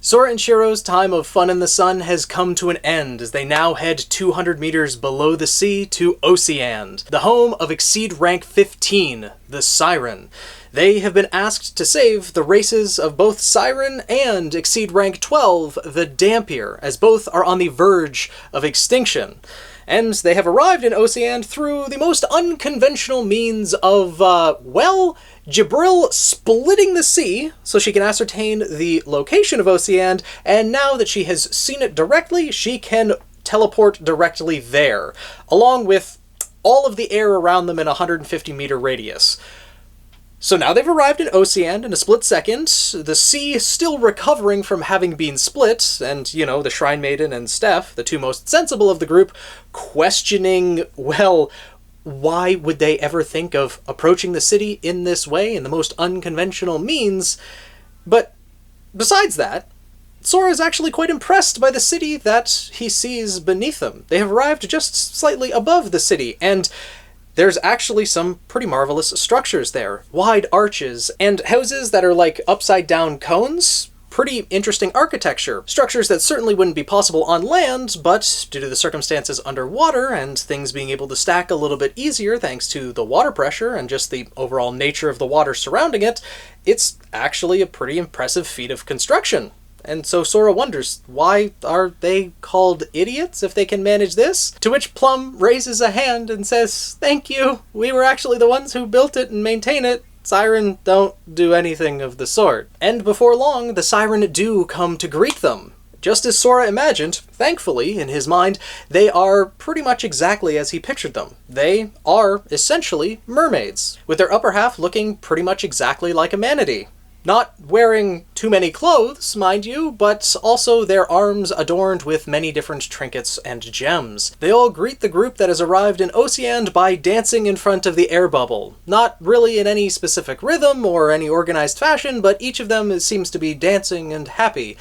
Sora and Shiro's time of fun in the sun has come to an end as they now head 200 meters below the sea to Ixseed, the home of Ixseed Rank 15, the Siren. They have been asked to save the races of both Siren and Ixseed Rank 12, the Dhampir, as both are on the verge of extinction. And they have arrived in Ixseed through the most unconventional means of, Jibril splitting the sea so she can ascertain the location of Ixseed, and now that she has seen it directly, she can teleport directly there, along with all of the air around them in a 150-meter radius. So now they've arrived in Ixseed in a split second, the sea still recovering from having been split, and, the Shrine Maiden and Steph, the two most sensible of the group, questioning, why would they ever think of approaching the city in this way, in the most unconventional means? But besides that, Sora is actually quite impressed by the city that he sees beneath them. They have arrived just slightly above the city, and there's actually some pretty marvelous structures there. Wide arches, and houses that are like upside-down cones. Pretty interesting architecture. Structures that certainly wouldn't be possible on land, but due to the circumstances underwater and things being able to stack a little bit easier thanks to the water pressure and just the overall nature of the water surrounding it, it's actually a pretty impressive feat of construction. And so Sora wonders, why are they called idiots if they can manage this? To which Plum raises a hand and says, "Thank you, we were actually the ones who built it and maintain it. Siren don't do anything of the sort." And before long, the Siren do come to greet them. Just as Sora imagined, thankfully, in his mind, they are pretty much exactly as he pictured them. They are, essentially, mermaids, with their upper half looking pretty much exactly like a manatee. Not wearing too many clothes, mind you, but also their arms adorned with many different trinkets and gems. They all greet the group that has arrived in Ixseed by dancing in front of the air bubble. Not really in any specific rhythm or any organized fashion, but each of them seems to be dancing and happy.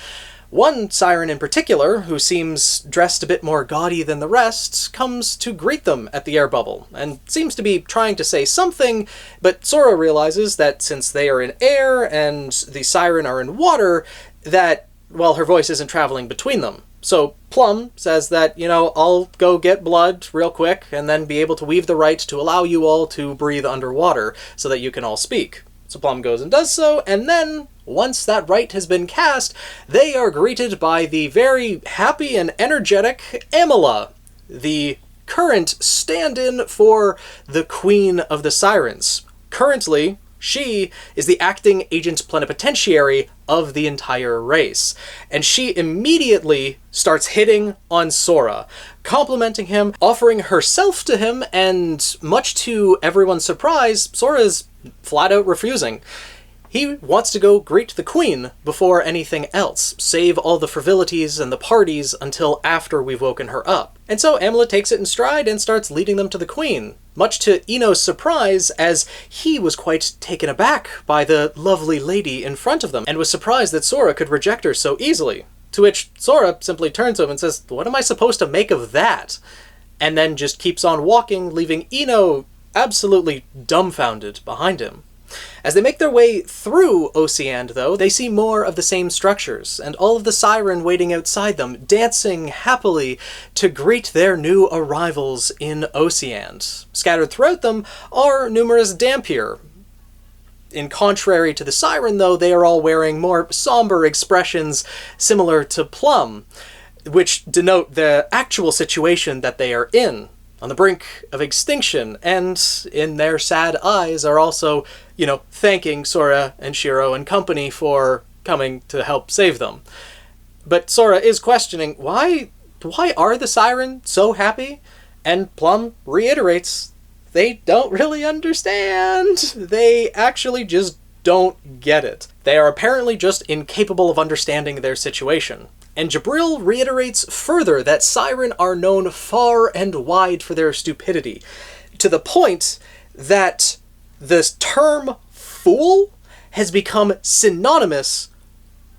One Siren in particular, who seems dressed a bit more gaudy than the rest, comes to greet them at the air bubble, and seems to be trying to say something, but Sora realizes that since they are in air and the Siren are in water, that, her voice isn't traveling between them. So Plum says that, I'll go get blood real quick, and then be able to weave the rite to allow you all to breathe underwater, so that you can all speak. So Plum goes and does so, and then, once that rite has been cast, they are greeted by the very happy and energetic Amala, the current stand-in for the Queen of the Sirens. Currently, she is the acting agent plenipotentiary of the entire race, and she immediately starts hitting on Sora, complimenting him, offering herself to him, and much to everyone's surprise, Sora's flat out refusing. He wants to go greet the Queen before anything else, save all the frivolities and the parties until after we've woken her up. And so Amala takes it in stride and starts leading them to the Queen, much to Ino's surprise, as he was quite taken aback by the lovely lady in front of them, and was surprised that Sora could reject her so easily. To which Sora simply turns to him and says, "What am I supposed to make of that?" And then just keeps on walking, leaving Ino absolutely dumbfounded behind him. As they make their way through Ixseed, though, they see more of the same structures, and all of the Siren waiting outside them, dancing happily to greet their new arrivals in Ixseed. Scattered throughout them are numerous Dhampir. In contrary to the Siren, though, they are all wearing more somber expressions similar to Plum, which denote the actual situation that they are in, on the brink of extinction, and in their sad eyes are also, thanking Sora and Shiro and company for coming to help save them. But Sora is questioning, why are the Siren so happy? And Plum reiterates, they don't really understand. They actually just don't get it. They are apparently just incapable of understanding their situation. And Jibril reiterates further that Siren are known far and wide for their stupidity, to the point that the term fool has become synonymous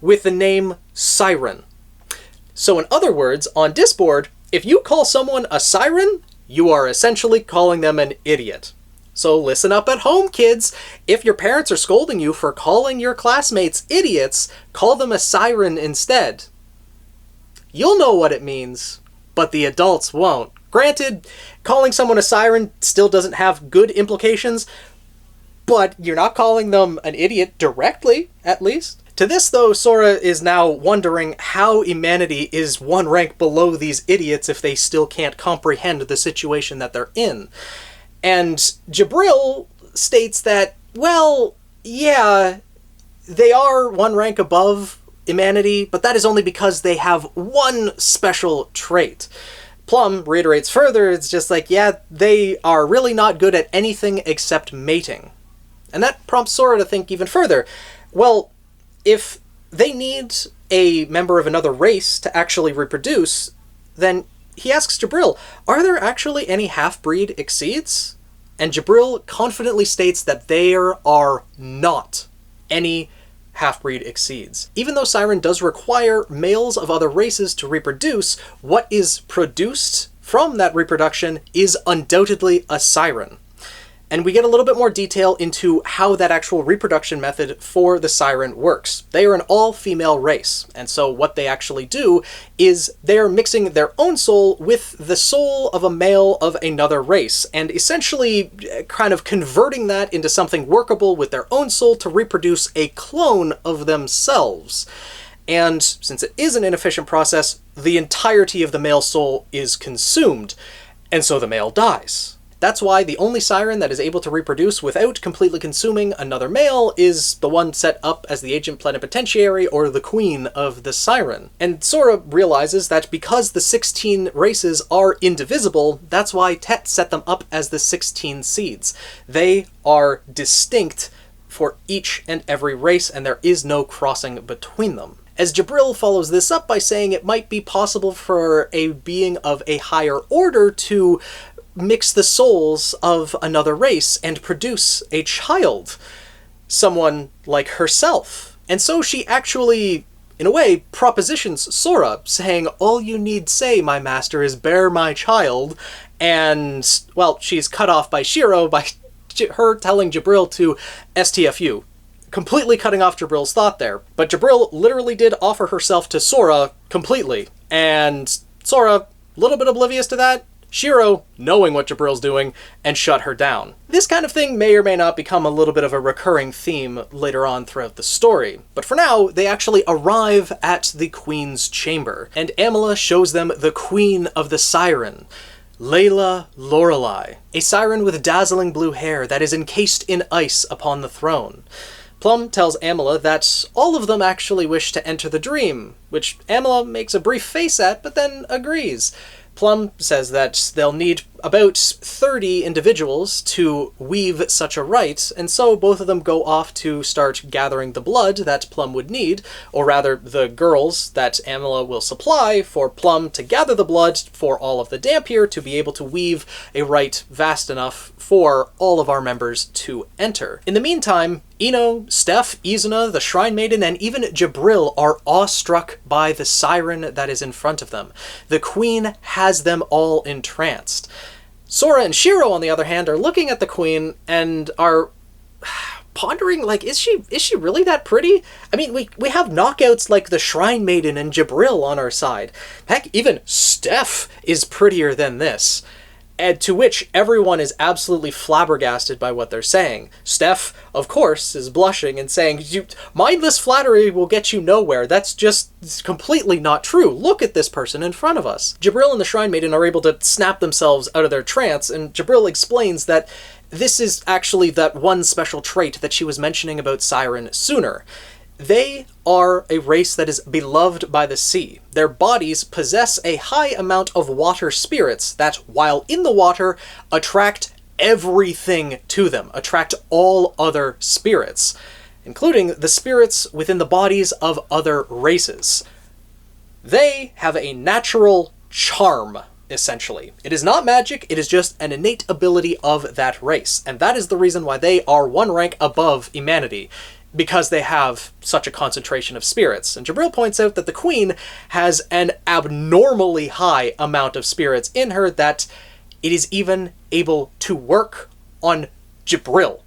with the name Siren. So in other words, on Disboard, if you call someone a Siren, you are essentially calling them an idiot. So listen up at home, kids. If your parents are scolding you for calling your classmates idiots, call them a siren instead. You'll know what it means, but the adults won't. Granted, calling someone a siren still doesn't have good implications, but you're not calling them an idiot directly, at least. To this, though, Sora is now wondering how humanity is one rank below these idiots if they still can't comprehend the situation that they're in. And Jabril states that, well, yeah, they are one rank above humanity, but that is only because they have one special trait. Plum reiterates further, it's just like, yeah, they are really not good at anything except mating. And that prompts Sora to think even further. Well, if they need a member of another race to actually reproduce, then he asks Jabril, are there actually any half-breed Ixseeds? And Jabril confidently states that there are not any half-breed Ixseeds. Even though Siren does require males of other races to reproduce, what is produced from that reproduction is undoubtedly a Siren. And we get a little bit more detail into how that actual reproduction method for the Siren works. They are an all-female race, and so what they actually do is they're mixing their own soul with the soul of a male of another race, and essentially kind of converting that into something workable with their own soul to reproduce a clone of themselves. And since it is an inefficient process, the entirety of the male soul is consumed, and so the male dies. That's why the only Siren that is able to reproduce without completely consuming another male is the one set up as the agent plenipotentiary, or the queen of the Siren. And Sora realizes that because the 16 races are indivisible, that's why Tet set them up as the 16 seeds. They are distinct for each and every race, and there is no crossing between them. As Jabril follows this up by saying it might be possible for a being of a higher order to mix the souls of another race and produce a child, someone like herself. And so she actually, in a way, propositions Sora, saying, all you need say, my master, is bear my child, and, well, she's cut off by Shiro by her telling Jabril to STFU, completely cutting off Jabril's thought there. But Jabril literally did offer herself to Sora completely, and Sora, a little bit oblivious to that, Shiro, knowing what Jabril's doing, and shut her down. This kind of thing may or may not become a little bit of a recurring theme later on throughout the story, but for now, they actually arrive at the Queen's chamber, and Amala shows them the Queen of the Siren, Layla Lorelei, a siren with dazzling blue hair that is encased in ice upon the throne. Plum tells Amala that all of them actually wish to enter the dream, which Amala makes a brief face at, but then agrees. Plum says that they'll need about 30 individuals to weave such a rite, and so both of them go off to start gathering the blood that Plum would need, or rather the girls that Amala will supply for Plum to gather the blood for all of the Dhampir to be able to weave a rite vast enough for all of our members to enter. In the meantime, Ino, Steph, Izuna, the Shrine Maiden, and even Jabril are awestruck by the siren that is in front of them. The Queen has them all entranced. Sora and Shiro, on the other hand, are looking at the Queen and are pondering, like, is she really that pretty? I mean, we have knockouts like the Shrine Maiden and Jabril on our side. Heck, even Steph is prettier than this. And to which everyone is absolutely flabbergasted by what they're saying. Steph, of course, is blushing and saying, mindless flattery will get you nowhere. That's just completely not true. Look at this person in front of us. Jabril and the Shrine Maiden are able to snap themselves out of their trance, and Jabril explains that this is actually that one special trait that she was mentioning about Siren sooner. They are a race that is beloved by the sea. Their bodies possess a high amount of water spirits that, while in the water, attract everything to them, attract all other spirits, including the spirits within the bodies of other races. They have a natural charm, essentially. It is not magic, it is just an innate ability of that race, and that is the reason why they are one rank above humanity, because they have such a concentration of spirits. And Jabril points out that the Queen has an abnormally high amount of spirits in her, that it is even able to work on Jibril,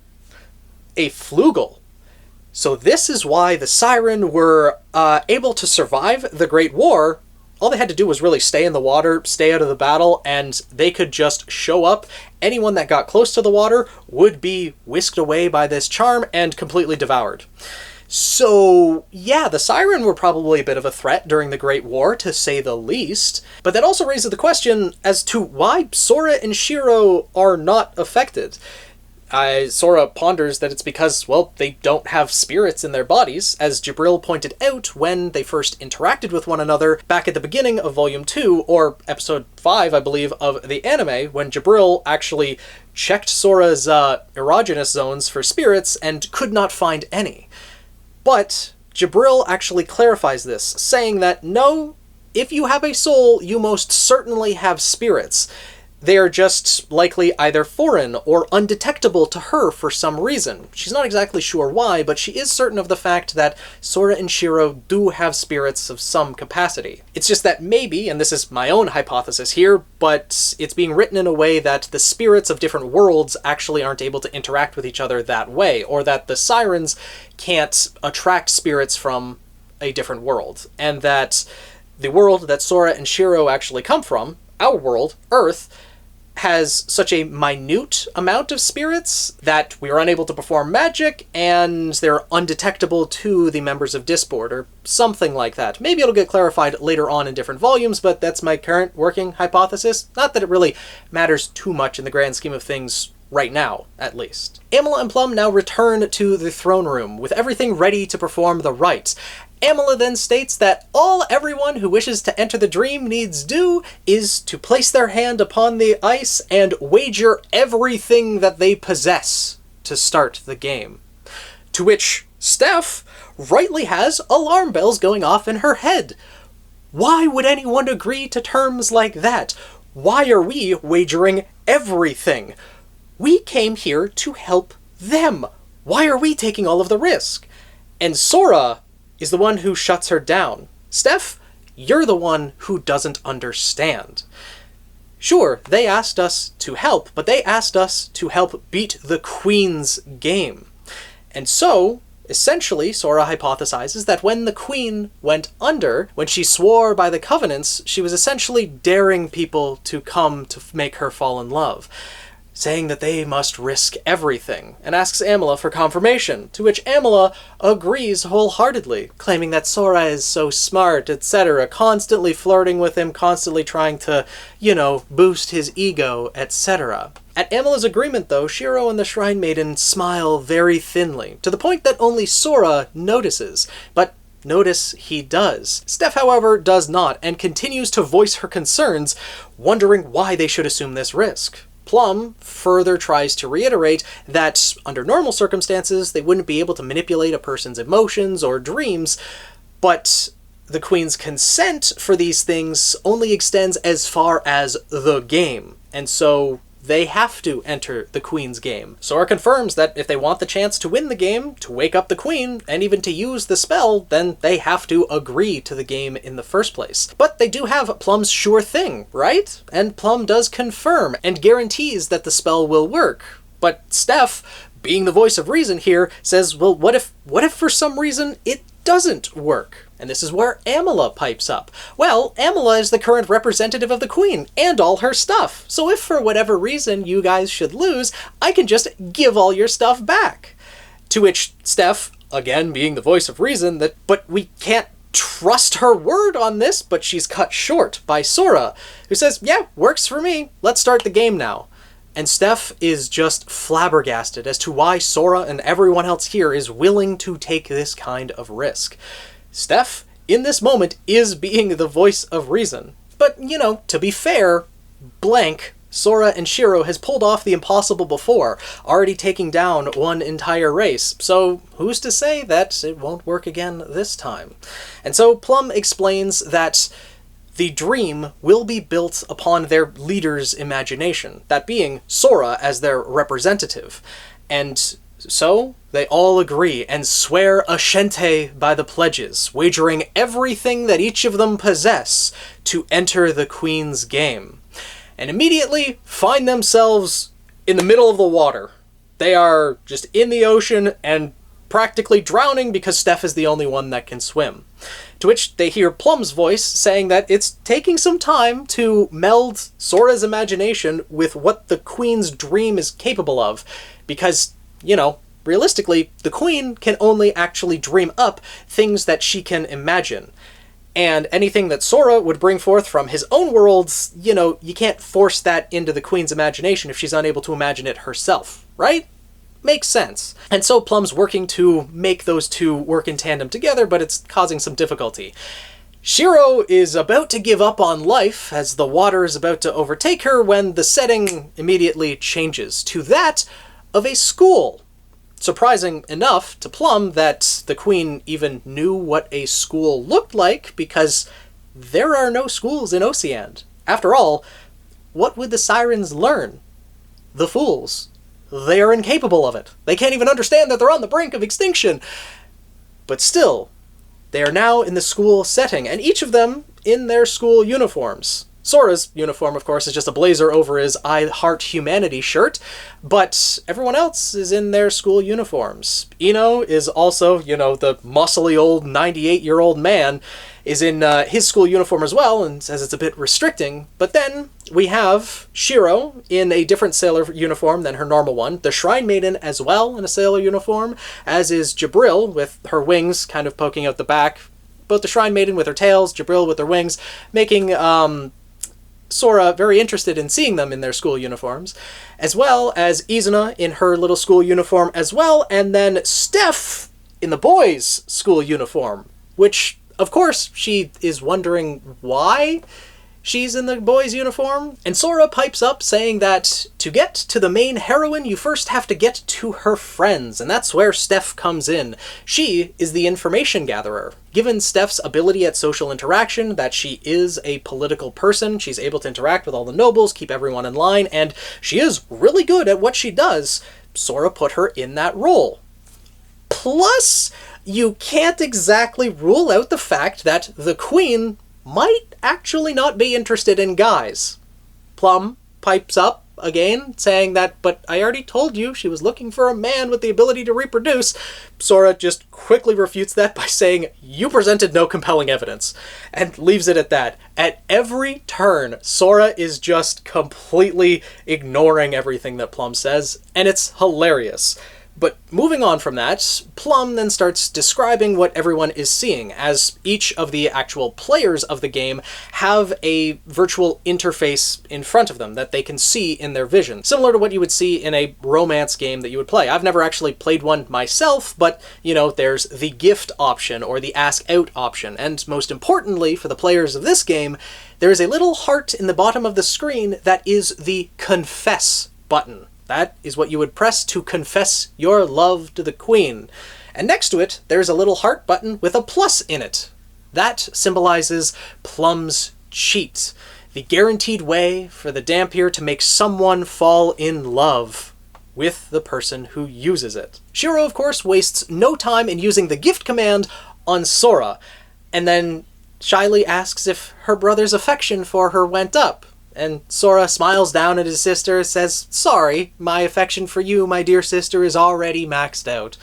a Flugel. So this is why the Siren were able to survive the Great War. All they had to do was really stay in the water, stay out of the battle, and they could just show up. Anyone that got close to the water would be whisked away by this charm and completely devoured. So, yeah, the Siren were probably a bit of a threat during the Great War, to say the least. But that also raises the question as to why Sora and Shiro are not affected. Sora ponders that it's because, well, they don't have spirits in their bodies, as Jibril pointed out when they first interacted with one another back at the beginning of Volume 2, or Episode 5, I believe, of the anime, when Jibril actually checked Sora's erogenous zones for spirits and could not find any. But Jibril actually clarifies this, saying that, no, if you have a soul, you most certainly have spirits. They are just likely either foreign or undetectable to her for some reason. She's not exactly sure why, but she is certain of the fact that Sora and Shiro do have spirits of some capacity. It's just that maybe, and this is my own hypothesis here, but it's being written in a way that the spirits of different worlds actually aren't able to interact with each other that way, or that the Sirens can't attract spirits from a different world, and that the world that Sora and Shiro actually come from, our world, Earth, has such a minute amount of spirits that we are unable to perform magic, and they're undetectable to the members of Disboard, or something like that. Maybe it'll get clarified later on in different volumes, but that's my current working hypothesis. Not that it really matters too much in the grand scheme of things right now, at least. Amala and Plum now return to the throne room, with everything ready to perform the rites. Amala then states that all everyone who wishes to enter the dream needs do is to place their hand upon the ice and wager everything that they possess to start the game. To which Steph rightly has alarm bells going off in her head. Why would anyone agree to terms like that? Why are we wagering everything? We came here to help them. Why are we taking all of the risk? And Sora is the one who shuts her down. Steph, you're the one who doesn't understand. Sure, they asked us to help, but they asked us to help beat the Queen's game. And so, essentially, Sora hypothesizes that when the Queen went under, when she swore by the covenants, she was essentially daring people to come to make her fall in love, saying that they must risk everything, and asks Amala for confirmation, to which Amala agrees wholeheartedly, claiming that Sora is so smart, etc., constantly flirting with him, constantly trying to, boost his ego, etc. At Amala's agreement, though, Shiro and the Shrine Maiden smile very thinly, to the point that only Sora notices, but notice he does. Steph, however, does not, and continues to voice her concerns, wondering why they should assume this risk. Plum further tries to reiterate that under normal circumstances they wouldn't be able to manipulate a person's emotions or dreams, but the Queen's consent for these things only extends as far as the game, and so they have to enter the Queen's game. Sora confirms that if they want the chance to win the game, to wake up the Queen, and even to use the spell, then they have to agree to the game in the first place. But they do have Plum's sure thing, right? And Plum does confirm and guarantees that the spell will work. But Steph, being the voice of reason here, says, well, what if for some reason it doesn't work? And this is where Amala pipes up. Well, Amala is the current representative of the Queen, and all her stuff. So if for whatever reason you guys should lose, I can just give all your stuff back. To which Steph, again being the voice of reason, but we can't trust her word on this, but she's cut short by Sora, who says, yeah, works for me, let's start the game now. And Steph is just flabbergasted as to why Sora and everyone else here is willing to take this kind of risk. Steph, in this moment, is being the voice of reason. But, to be fair, Sora and Shiro has pulled off the impossible before, already taking down one entire race, so who's to say that it won't work again this time? And so Plum explains that the dream will be built upon their leader's imagination, that being Sora as their representative. And so they all agree and swear Ashente by the pledges, wagering everything that each of them possess to enter the Queen's game, and immediately find themselves in the middle of the water. They are just in the ocean and practically drowning because Steph is the only one that can swim. To which they hear Plum's voice saying that it's taking some time to meld Sora's imagination with what the Queen's dream is capable of, because, you know, realistically, the Queen can only actually dream up things that she can imagine. And anything that Sora would bring forth from his own worlds, you know, you can't force that into the Queen's imagination if she's unable to imagine it herself, right? Makes sense. And so Plum's working to make those two work in tandem together, but it's causing some difficulty. Shiro is about to give up on life as the water is about to overtake her when the setting immediately changes to that of a school. Surprising enough to Plum that the Queen even knew what a school looked like, because there are no schools in Oceania. After all, what would the Sirens learn? The fools. They are incapable of it. They can't even understand that they're on the brink of extinction. But still, they are now in the school setting, and each of them in their school uniforms. Sora's uniform, of course, is just a blazer over his I Heart Humanity shirt, but everyone else is in their school uniforms. Ino is also, you know, the muscly old 98-year-old man, is in his school uniform as well, and says it's a bit restricting. But then we have Shiro in a different sailor uniform than her normal one, the Shrine Maiden as well in a sailor uniform, as is Jabril with her wings kind of poking out the back. Both the Shrine Maiden with her tails, Jabril with her wings, making Sora very interested in seeing them in their school uniforms, as well as Izuna in her little school uniform as well, and then Steph in the boys' school uniform, which, of course, she is wondering why she's in the boys' uniform. And Sora pipes up saying that to get to the main heroine, you first have to get to her friends, and that's where Steph comes in. She is the information gatherer. Given Steph's ability at social interaction, that she is a political person, she's able to interact with all the nobles, keep everyone in line, and she is really good at what she does, Sora put her in that role. Plus, you can't exactly rule out the fact that the Queen might actually not be interested in guys. Plum pipes up again, saying that, but I already told you she was looking for a man with the ability to reproduce. Sora just quickly refutes that by saying, you presented no compelling evidence, and leaves it at that. At every turn, Sora is just completely ignoring everything that Plum says, and it's hilarious. But moving on from that, Plum then starts describing what everyone is seeing, as each of the actual players of the game have a virtual interface in front of them that they can see in their vision, similar to what you would see in a romance game that you would play. I've never actually played one myself, but, you know, there's the gift option or the ask out option, and most importantly for the players of this game, there is a little heart in the bottom of the screen that is the confess button. That is what you would press to confess your love to the Queen. And next to it, there's a little heart button with a plus in it. That symbolizes Plum's cheat, the guaranteed way for the Dhampir to make someone fall in love with the person who uses it. Shiro, of course, wastes no time in using the gift command on Sora, and then shyly asks if her brother's affection for her went up. And Sora smiles down at his sister, says, sorry, my affection for you, my dear sister, is already maxed out.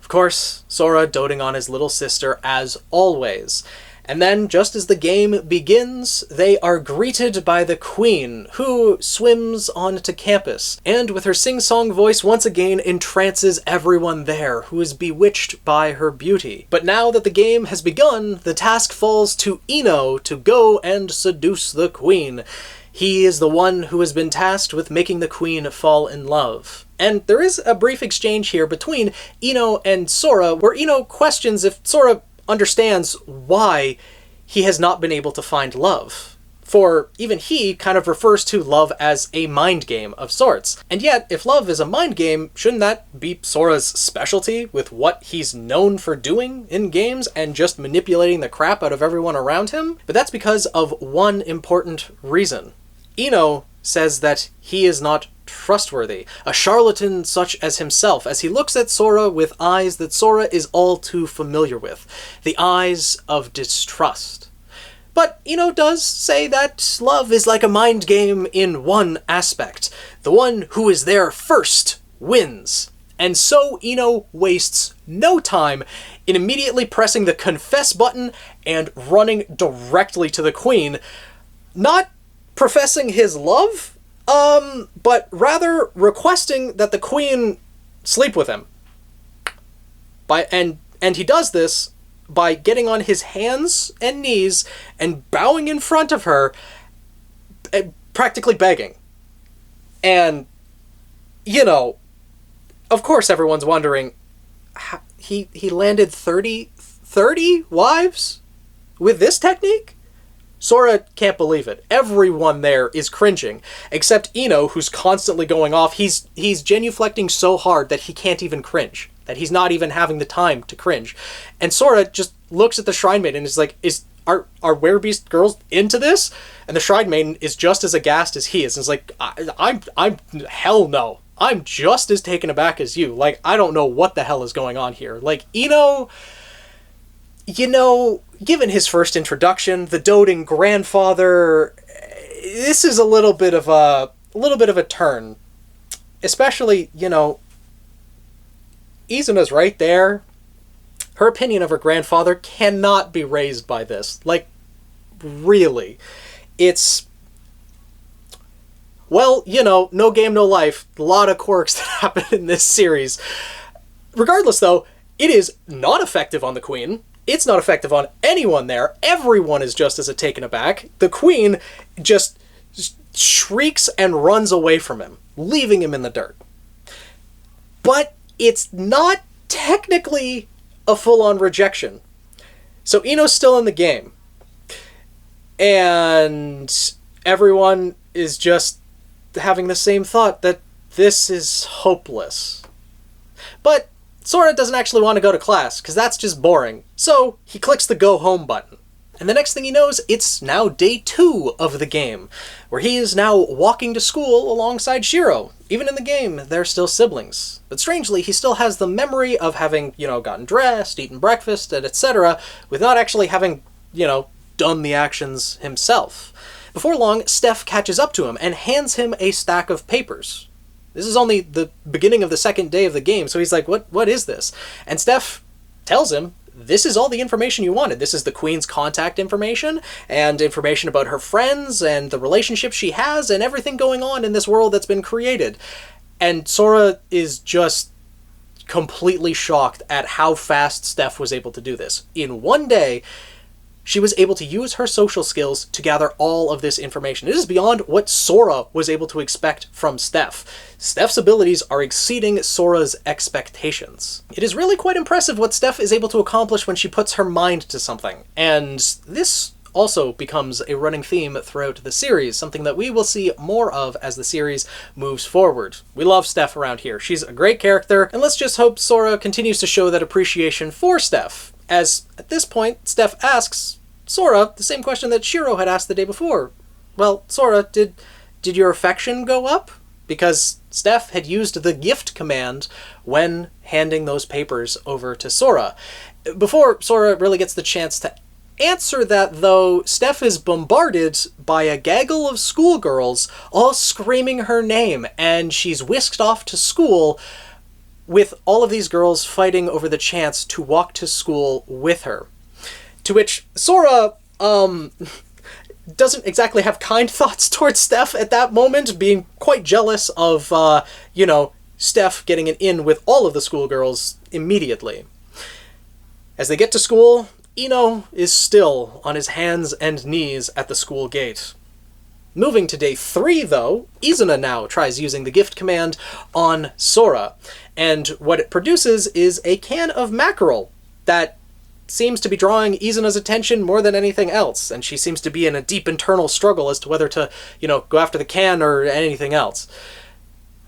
Of course, Sora doting on his little sister as always. And then, just as the game begins, they are greeted by the Queen, who swims onto campus, and with her sing-song voice once again entrances everyone there, who is bewitched by her beauty. But now that the game has begun, the task falls to Ino to go and seduce the Queen. He is the one who has been tasked with making the Queen fall in love. And there is a brief exchange here between Ino and Sora, where Ino questions if Sora understands why he has not been able to find love. For even he kind of refers to love as a mind game of sorts. And yet, if love is a mind game, shouldn't that be Sora's specialty with what he's known for doing in games and just manipulating the crap out of everyone around him? But that's because of one important reason. Ino says that he is not trustworthy, a charlatan such as himself, as he looks at Sora with eyes that Sora is all too familiar with, the eyes of distrust. But Ino does say that love is like a mind game in one aspect. The one who is there first wins. And so Ino wastes no time in immediately pressing the confess button and running directly to the queen, not professing his love, but rather requesting that the queen sleep with him. And he does this by getting on his hands and knees and bowing in front of her, practically begging. And, you know, of course everyone's wondering, he landed 30 wives with this technique? Sora can't believe it. Everyone there is cringing, except Ino, who's constantly going off. He's genuflecting so hard that he can't even cringe, that he's not even having the time to cringe. And Sora just looks at the Shrine Maiden and is like, are Werebeast girls into this? And the Shrine Maiden is just as aghast as he is. And it's like, I'm hell no. I'm just as taken aback as you. Like, I don't know what the hell is going on here. Like, Ino, you know, given his first introduction, the doting grandfather, this is a little bit of a turn. Especially, you know, Izuna's right there. Her opinion of her grandfather cannot be raised by this. Like, really. It's, well, you know, no game, no life. A lot of quirks that happen in this series. Regardless, though, it is not effective on the queen. It's not effective on anyone there. Everyone is just as taken aback. The queen just shrieks and runs away from him, leaving him in the dirt. But it's not technically a full-on rejection. So Ino's still in the game. And everyone is just having the same thought that this is hopeless. But Sora doesn't actually want to go to class, because that's just boring. So he clicks the go home button. And the next thing he knows, it's now day 2 of the game, where he is now walking to school alongside Shiro. Even in the game, they're still siblings. But strangely, he still has the memory of having, you know, gotten dressed, eaten breakfast, and etc., with not actually having, you know, done the actions himself. Before long, Steph catches up to him and hands him a stack of papers. This is only the beginning of the second day of the game, so he's like, what is this? And Steph tells him, this is all the information you wanted. This is the Queen's contact information, and information about her friends, and the relationship she has, and everything going on in this world that's been created. And Sora is just completely shocked at how fast Steph was able to do this. In one day, she was able to use her social skills to gather all of this information. It is beyond what Sora was able to expect from Steph. Steph's abilities are exceeding Sora's expectations. It is really quite impressive what Steph is able to accomplish when she puts her mind to something. And this also becomes a running theme throughout the series, something that we will see more of as the series moves forward. We love Steph around here. She's a great character, and let's just hope Sora continues to show that appreciation for Steph. As, at this point, Steph asks Sora the same question that Shiro had asked the day before. Well, Sora, did your affection go up? Because Steph had used the gift command when handing those papers over to Sora. Before Sora really gets the chance to answer that, though, Steph is bombarded by a gaggle of schoolgirls all screaming her name, and she's whisked off to school with all of these girls fighting over the chance to walk to school with her. To which Sora, doesn't exactly have kind thoughts towards Steph at that moment, being quite jealous of, you know, Steph getting an in with all of the schoolgirls immediately. As they get to school, Ino is still on his hands and knees at the school gate. Moving to day 3, though, Izuna now tries using the gift command on Sora, and what it produces is a can of mackerel that seems to be drawing Izuna's attention more than anything else, and she seems to be in a deep internal struggle as to whether to, you know, go after the can or anything else.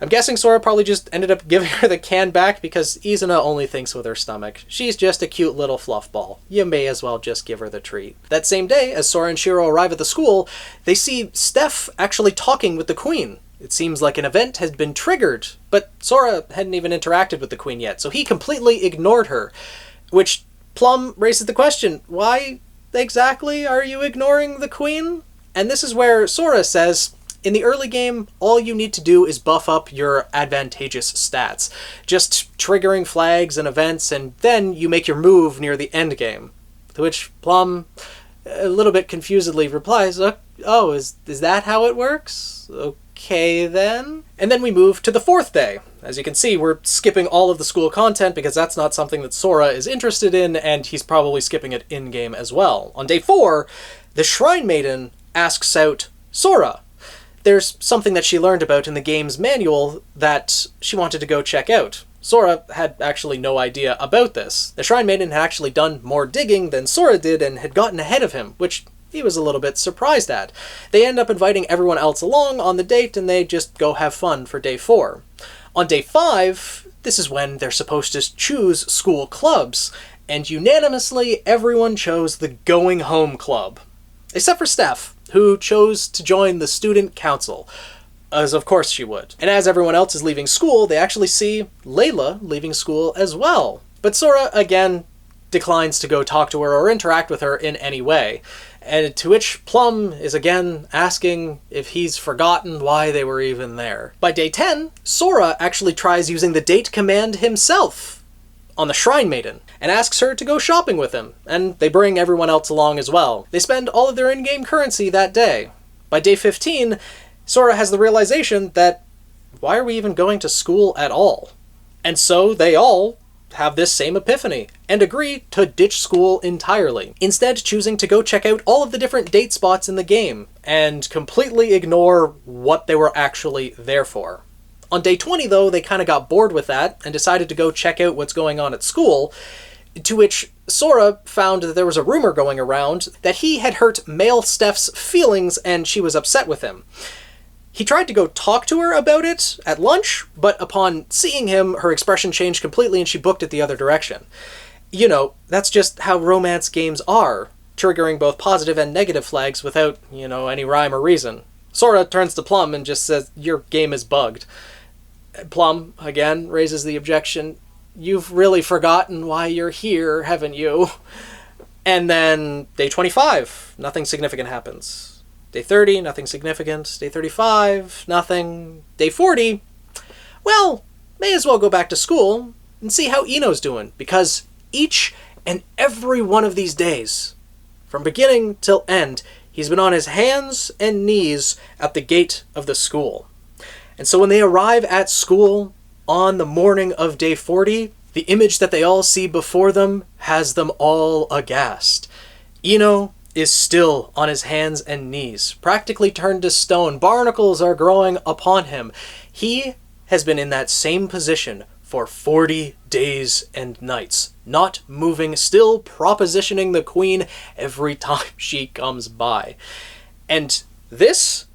I'm guessing Sora probably just ended up giving her the can back because Izuna only thinks with her stomach. She's just a cute little fluff ball. You may as well just give her the treat. That same day, as Sora and Shiro arrive at the school, they see Steph actually talking with the Queen. It seems like an event had been triggered, but Sora hadn't even interacted with the Queen yet, so he completely ignored her, which Plum raises the question, why exactly are you ignoring the Queen? And this is where Sora says, In the early game, all you need to do is buff up your advantageous stats, just triggering flags and events, and then you make your move near the end game. To which Plum, a little bit confusedly, replies, "Oh, is that how it works? Okay, then." And then we move to the 4th day. As you can see, we're skipping all of the school content because that's not something that Sora is interested in, and he's probably skipping it in-game as well. On day 4, the Shrine Maiden asks out Sora. There's something that she learned about in the game's manual that she wanted to go check out. Sora had actually no idea about this. The Shrine Maiden had actually done more digging than Sora did and had gotten ahead of him, which he was a little bit surprised at. They end up inviting everyone else along on the date, and they just go have fun for day 4. On day 5, this is when they're supposed to choose school clubs, and unanimously everyone chose the Going Home Club. Except for Steph, who chose to join the Student Council, as of course she would. And as everyone else is leaving school, they actually see Layla leaving school as well. But Sora, again, declines to go talk to her or interact with her in any way. And to which Plum is again asking if he's forgotten why they were even there. By day 10, Sora actually tries using the date command himself on the Shrine Maiden and asks her to go shopping with him, and they bring everyone else along as well. They spend all of their in-game currency that day. By day 15, Sora has the realization that why are we even going to school at all? And so they all have this same epiphany and agree to ditch school entirely, instead choosing to go check out all of the different date spots in the game and completely ignore what they were actually there for. On day 20, though, they kind of got bored with that and decided to go check out what's going on at school, to which Sora found that there was a rumor going around that he had hurt male Steph's feelings and she was upset with him. He tried to go talk to her about it at lunch, but upon seeing him, her expression changed completely and she booked it the other direction. You know, that's just how romance games are, triggering both positive and negative flags without, any rhyme or reason. Sora turns to Plum and just says, "Your game is bugged." Plum, again, raises the objection, "You've really forgotten why you're here, haven't you?" And then, day 25, nothing significant happens. Day 30, nothing significant. Day 35, nothing. Day 40, well, may as well go back to school and see how Ino's doing, because each and every one of these days, from beginning till end, he's been on his hands and knees at the gate of the school. And so when they arrive at school on the morning of day 40, the image that they all see before them has them all aghast. Ino is still on his hands and knees, practically turned to stone. Barnacles are growing upon him. He has been in that same position for 40 days and nights, not moving, still propositioning the queen every time she comes by. And this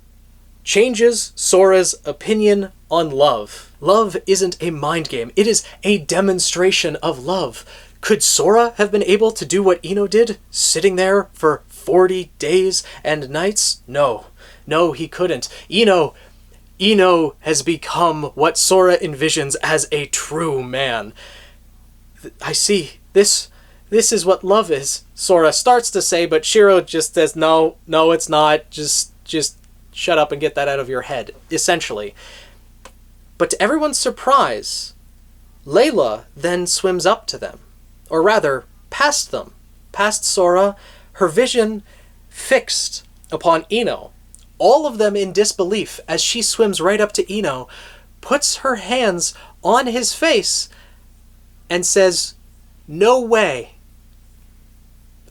changes Sora's opinion on love. Love isn't a mind game. It is a demonstration of love. Could Sora have been able to do what Ino did, sitting there for 40 days and nights? No, he couldn't. Ino has become what Sora envisions as a true man. I see. This is what love is, Sora starts to say, but Shiro just says, no, it's not. Just shut up and get that out of your head, essentially. But to everyone's surprise, Layla then swims up to them. Or rather, past them, past Sora, her vision fixed upon Ino. All of them in disbelief as she swims right up to Ino, puts her hands on his face, and says, "No way."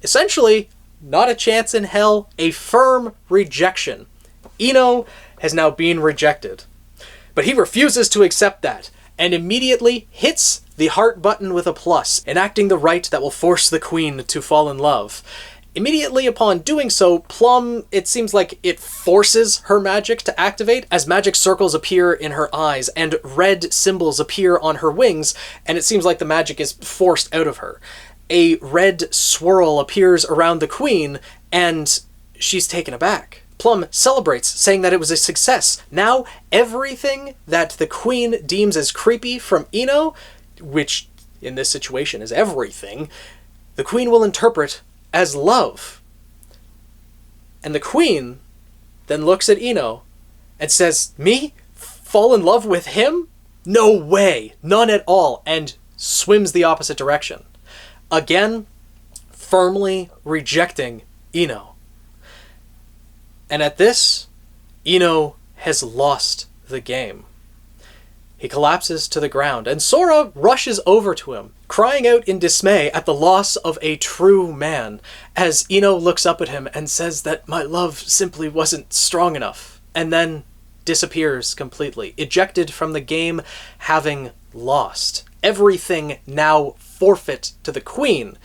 Essentially, not a chance in hell, a firm rejection. Ino has now been rejected. But he refuses to accept that, and immediately hits the heart button with a plus, enacting the rite that will force the queen to fall in love. Immediately upon doing so, Plum, it seems like it forces her magic to activate as magic circles appear in her eyes and red symbols appear on her wings, and it seems like the magic is forced out of her. A red swirl appears around the queen, and she's taken aback. Plum celebrates, saying that it was a success. Now, everything that the queen deems as creepy from Ino, which in this situation is everything, the queen will interpret as love. And the queen then looks at Ino and says, "Me? Fall in love with him? No way, none at all," and swims the opposite direction. Again, firmly rejecting Ino. And at this, Ino has lost the game. He collapses to the ground, and Sora rushes over to him, crying out in dismay at the loss of a true man, as Ino looks up at him and says that my love simply wasn't strong enough, and then disappears completely, ejected from the game, having lost. Everything now forfeit to the Queen,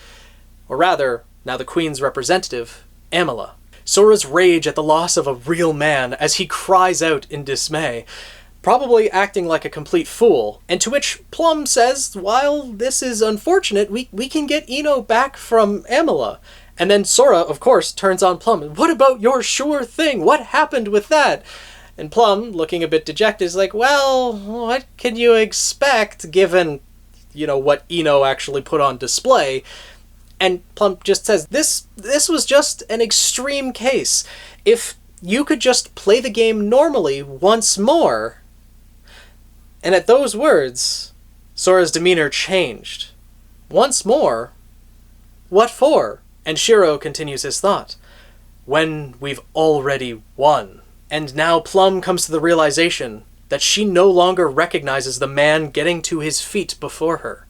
or rather, now the Queen's representative, Amela. Sora's rage at the loss of a real man as he cries out in dismay, probably acting like a complete fool, and to which Plum says, while this is unfortunate, we can get Ino back from Amela. And then Sora, of course, turns on Plum. What about your sure thing? What happened with that? And Plum, looking a bit dejected, is like, well, what can you expect given, what Ino actually put on display? And Plum just says, this was just an extreme case. If you could just play the game normally once more. And at those words, Sora's demeanor changed. Once more? What for? And Shiro continues his thought. When we've already won. And now Plum comes to the realization that she no longer recognizes the man getting to his feet before her,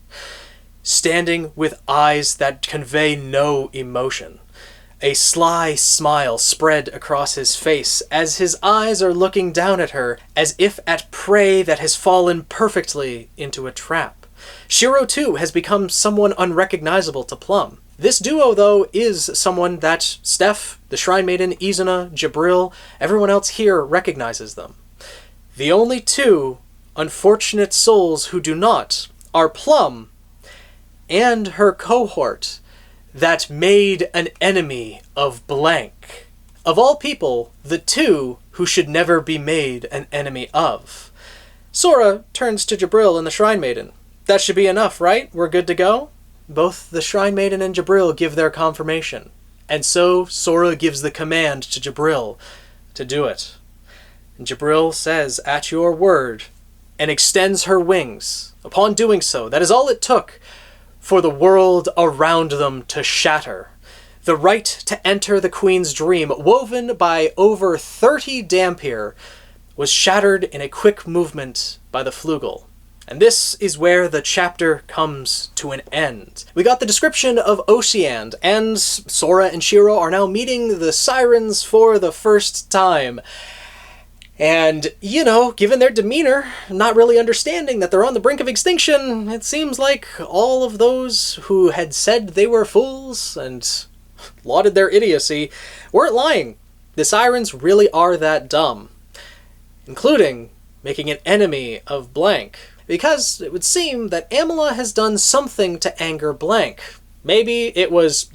standing with eyes that convey no emotion. A sly smile spread across his face as his eyes are looking down at her as if at prey that has fallen perfectly into a trap. Shiro, too, has become someone unrecognizable to Plum. This duo, though, is someone that Steph, the Shrine Maiden, Izuna, Jabril, everyone else here recognizes them. The only two unfortunate souls who do not are Plum and her cohort that made an enemy of blank. Of all people, the two who should never be made an enemy of. Sora turns to Jabril and the Shrine Maiden. That should be enough, right? We're good to go? Both the Shrine Maiden and Jabril give their confirmation. And so Sora gives the command to Jabril to do it. And Jabril says, "At your word," and extends her wings. Upon doing so, that is all it took for the world around them to shatter. The right to enter the Queen's dream, woven by over 30 Dhampir, was shattered in a quick movement by the Flugel. And this is where the chapter comes to an end. We got the description of Ocean, and Sora and Shiro are now meeting the Sirens for the first time. And, given their demeanor, not really understanding that they're on the brink of extinction, it seems like all of those who had said they were fools and lauded their idiocy weren't lying. The Sirens really are that dumb. Including making an enemy of blank. Because it would seem that Amela has done something to anger blank. Maybe it was,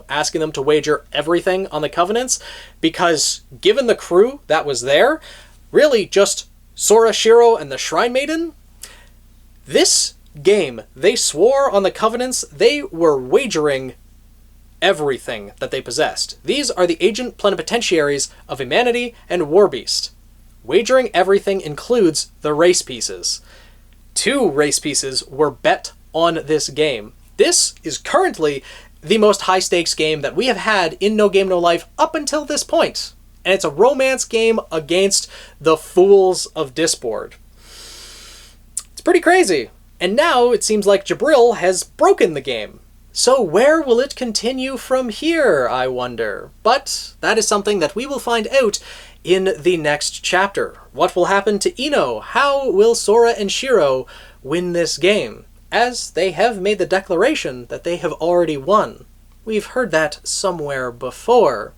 asking them to wager everything on the Covenants, because given the crew that was there, really just Sora, Shiro, and the Shrine Maiden, this game, they swore on the Covenants they were wagering everything that they possessed. These are the agent plenipotentiaries of Humanity and Warbeast. Wagering everything includes the race pieces. 2 race pieces were bet on this game. This is currently the most high-stakes game that we have had in No Game No Life up until this point. And it's a romance game against the fools of Disboard. It's pretty crazy. And now it seems like Jabril has broken the game. So where will it continue from here, I wonder? But that is something that we will find out in the next chapter. What will happen to Ino? How will Sora and Shiro win this game? As they have made the declaration that they have already won. We've heard that somewhere before.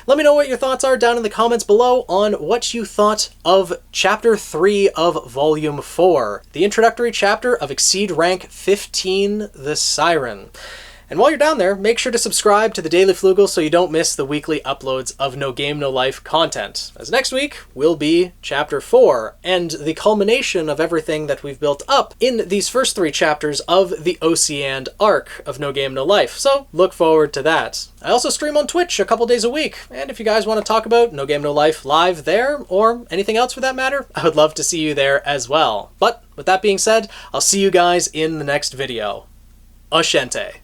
Let me know what your thoughts are down in the comments below on what you thought of Chapter 3 of Volume 4, the introductory chapter of Ixseed Rank 15, the Siren. And while you're down there, make sure to subscribe to the Daily Flugel so you don't miss the weekly uploads of No Game No Life content, as next week will be Chapter 4, and the culmination of everything that we've built up in these first 3 chapters of the Ocean arc of No Game No Life, so look forward to that. I also stream on Twitch a couple days a week, and if you guys want to talk about No Game No Life live there, or anything else for that matter, I would love to see you there as well. But with that being said, I'll see you guys in the next video. Ashente.